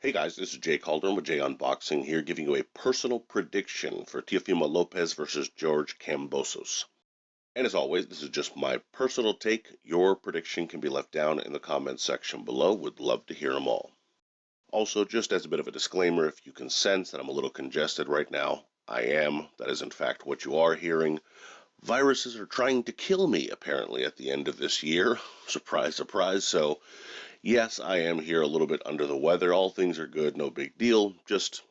Hey guys, this is Jay Calderon with Jay Unboxing here, giving you a personal prediction for Teofimo Lopez versus George Kambosos. And as always, this is just my personal take. Your prediction can be left down in the comments section below. Would love to hear them all. Also, just as a bit of a disclaimer, if you can sense that I'm a little congested right now, I am. That is in fact what you are hearing. Viruses are trying to kill me, apparently, at the end of this year. Surprise, surprise. So yes, I am here a little bit under the weather. All things are good, no big deal. Just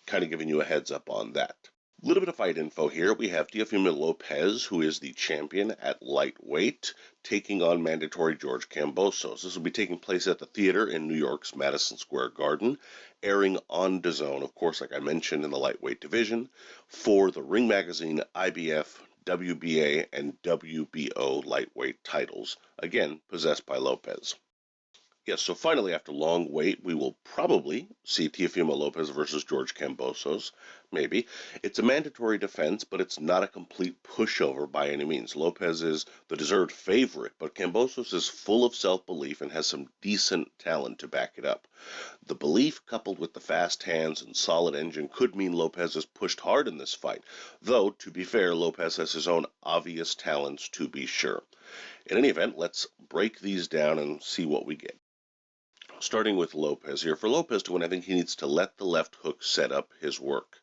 kind of giving you a heads up on that. A little bit of fight info here. We have Teofimo Lopez, who is the champion at lightweight, taking on mandatory George Kambosos. This will be taking place at the theater in New York's Madison Square Garden, airing on DAZN, of course, like I mentioned, in the lightweight division, for the Ring Magazine, IBF, WBA, and WBO lightweight titles, again, possessed by Lopez. Yes, so finally, after long wait, we will probably see Teofimo Lopez versus George Kambosos. Maybe. It's a mandatory defense, but it's not a complete pushover by any means. Lopez is the deserved favorite, but Kambosos is full of self-belief and has some decent talent to back it up. The belief, coupled with the fast hands and solid engine, could mean Lopez is pushed hard in this fight, though, to be fair, Lopez has his own obvious talents to be sure. In any event, let's break these down and see what we get. Starting with Lopez here. For Lopez to win, I think he needs to let the left hook set up his work.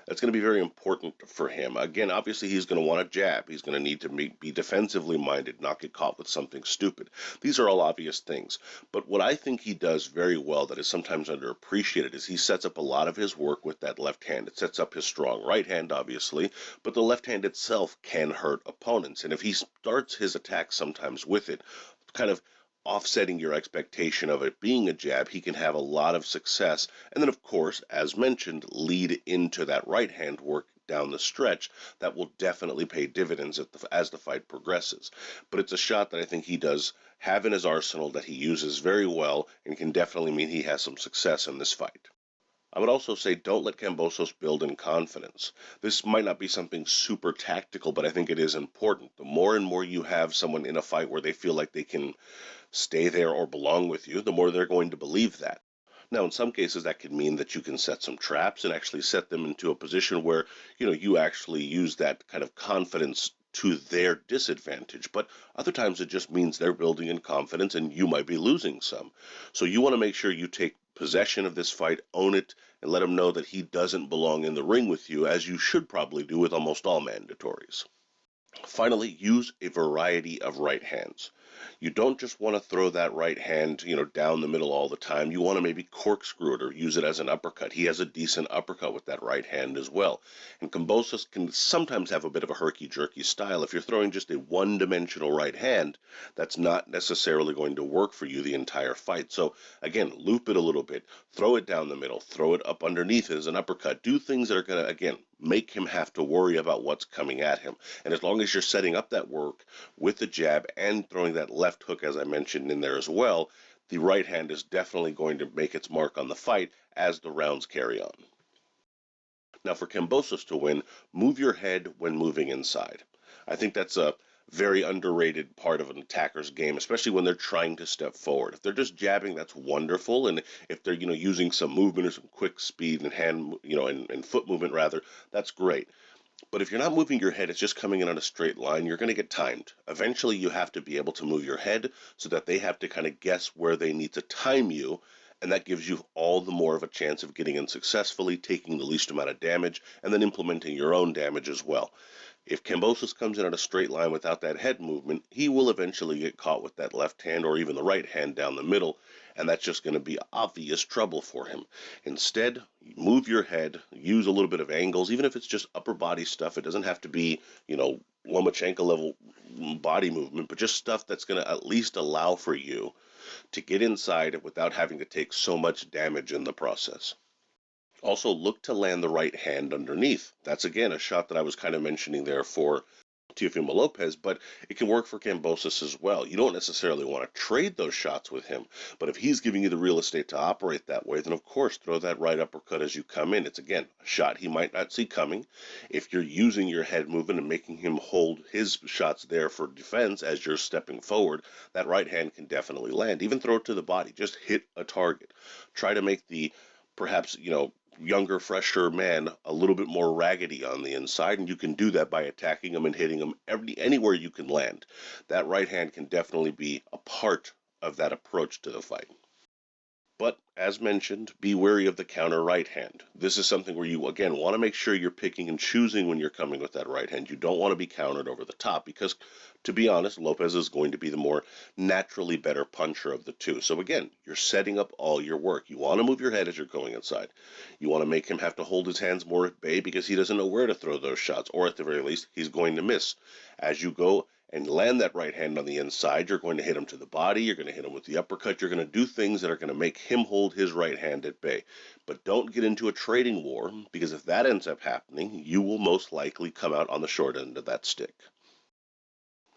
That's going to be very important for him. Again, obviously, he's going to want a jab. He's going to need to be defensively minded, not get caught with something stupid. These are all obvious things. But what I think he does very well that is sometimes underappreciated is he sets up a lot of his work with that left hand. It sets up his strong right hand, obviously, but the left hand itself can hurt opponents. And if he starts his attack sometimes with it, kind of offsetting your expectation of it being a jab, he can have a lot of success. And then, of course, as mentioned, lead into that right hand work down the stretch that will definitely pay dividends as the fight progresses. But it's a shot that I think he does have in his arsenal that he uses very well and can definitely mean he has some success in this fight. I would also say don't let Kambosos build in confidence. This might not be something super tactical, but I think it is important. The more and more you have someone in a fight where they feel like they can stay there or belong with you, the more they're going to believe that. Now, in some cases, that could mean that you can set some traps and actually set them into a position where, you actually use that kind of confidence to their disadvantage. But other times it just means they're building in confidence and you might be losing some. So you want to make sure you take possession of this fight, own it, and let him know that he doesn't belong in the ring with you, as you should probably do with almost all mandatories. Finally, use a variety of right hands. You don't just want to throw that right hand, down the middle all the time. You want to maybe corkscrew it or use it as an uppercut. He has a decent uppercut with that right hand as well. And Kambosos can sometimes have a bit of a herky-jerky style. If you're throwing just a one-dimensional right hand, that's not necessarily going to work for you the entire fight. So again, loop it a little bit, throw it down the middle, throw it up underneath as an uppercut. Do things that are going to, again, make him have to worry about what's coming at him. And as long as you're setting up that work with the jab and throwing that left hook, as I mentioned in there as well, the right hand is definitely going to make its mark on the fight as the rounds carry on. Now, for Kambosos to win, move your head when moving inside. I think that's a very underrated part of an attacker's game, especially when they're trying to step forward. If they're just jabbing, that's wonderful, and if they're using some movement or some quick speed and hand and foot movement rather, that's great. But if you're not moving your head, it's just coming in on a straight line, you're going to get timed. Eventually, you have to be able to move your head so that they have to kind of guess where they need to time you, and that gives you all the more of a chance of getting in successfully, taking the least amount of damage, and then implementing your own damage as well. If Kambosos comes in on a straight line without that head movement, he will eventually get caught with that left hand or even the right hand down the middle, and that's just going to be obvious trouble for him. Instead, move your head, use a little bit of angles, even if it's just upper body stuff. It doesn't have to be, Lomachenko level body movement, but just stuff that's going to at least allow for you to get inside without having to take so much damage in the process. Also, look to land the right hand underneath. That's, again, a shot that I was kind of mentioning there for Teofimo Lopez, but it can work for Kambosos as well. You don't necessarily want to trade those shots with him, but if he's giving you the real estate to operate that way, then of course throw that right uppercut as you come in. It's again a shot he might not see coming. If you're using your head movement and making him hold his shots there for defense as you're stepping forward, that right hand can definitely land. Even throw it to the body, just hit a target. Try to make the perhaps, younger, fresher man a little bit more raggedy on the inside, and you can do that by attacking him and hitting him anywhere you can land. That right hand can definitely be a part of that approach to the fight. But as mentioned, be wary of the counter right hand. This is something where you, again, want to make sure you're picking and choosing when you're coming with that right hand. You don't want to be countered over the top because, to be honest, Lopez is going to be the more naturally better puncher of the two. So again, you're setting up all your work. You want to move your head as you're going inside. You want to make him have to hold his hands more at bay because he doesn't know where to throw those shots, or at the very least, he's going to miss. As you go and land that right hand on the inside, you're going to hit him to the body, you're going to hit him with the uppercut, you're going to do things that are going to make him hold his right hand at bay. But don't get into a trading war, because if that ends up happening, you will most likely come out on the short end of that stick.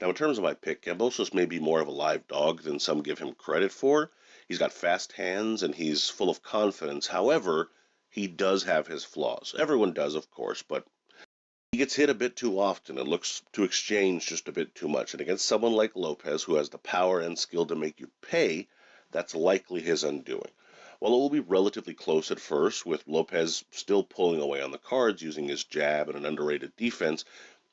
Now, in terms of my pick, Kambosos may be more of a live dog than some give him credit for. He's got fast hands and he's full of confidence. However, he does have his flaws. Everyone does, of course, but he gets hit a bit too often and looks to exchange just a bit too much. And against someone like Lopez, who has the power and skill to make you pay, that's likely his undoing. While it will be relatively close at first, with Lopez still pulling away on the cards using his jab and an underrated defense,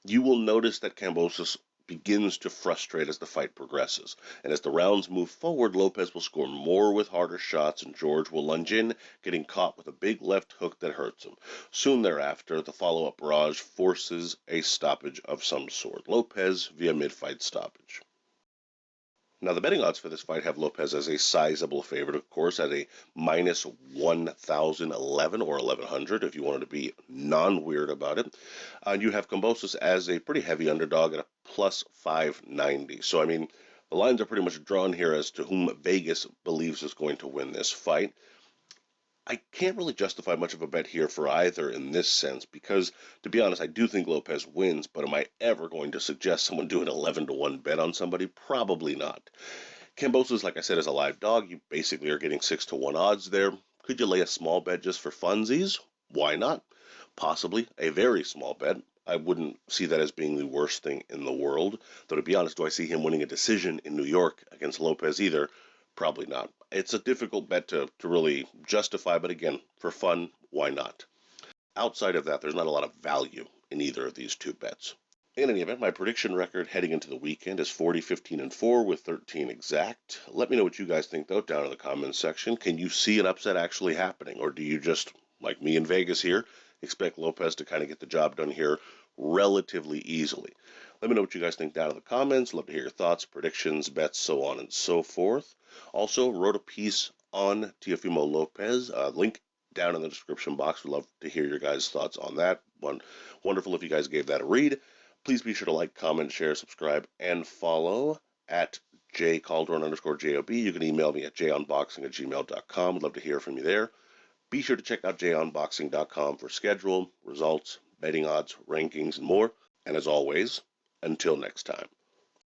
you will notice that Kambosos begins to frustrate as the fight progresses. And as the rounds move forward, Lopez will score more with harder shots, and George will lunge in, getting caught with a big left hook that hurts him. Soon thereafter, the follow-up barrage forces a stoppage of some sort. Lopez via mid-fight stoppage. Now, the betting odds for this fight have Lopez as a sizable favorite, of course, at a minus 1,011 or 1,100 if you wanted to be non-weird about it. And you have Kambosos as a pretty heavy underdog at a plus 590. So, I mean, the lines are pretty much drawn here as to whom Vegas believes is going to win this fight. I can't really justify much of a bet here for either in this sense because, to be honest, I do think Lopez wins, but am I ever going to suggest someone do an 11-1 bet on somebody? Probably not. Kambosos, like I said, is a live dog. You basically are getting 6-1 odds there. Could you lay a small bet just for funsies? Why not? Possibly a very small bet. I wouldn't see that as being the worst thing in the world. Though, to be honest, do I see him winning a decision in New York against Lopez either? Probably not. It's a difficult bet to really justify, but again, for fun, why not? Outside of that, there's not a lot of value in either of these two bets. In any event, my prediction record heading into the weekend is 40-15-4 with 13 exact. Let me know what you guys think, though, down in the comments section. Can you see an upset actually happening, or do you just, like me in Vegas here, expect Lopez to kind of get the job done here relatively easily? Let me know what you guys think down in the comments. Love to hear your thoughts, predictions, bets, so on and so forth. Also, wrote a piece on Teofimo Lopez. Link down in the description box. We'd love to hear your guys' thoughts on that. Wonderful if you guys gave that a read. Please be sure to like, comment, share, subscribe, and follow at jcalderon_job. You can email me at junboxing@gmail.com. I'd love to hear from you there. Be sure to check out junboxing.com for schedule, results, betting odds, rankings, and more. And as always, until next time.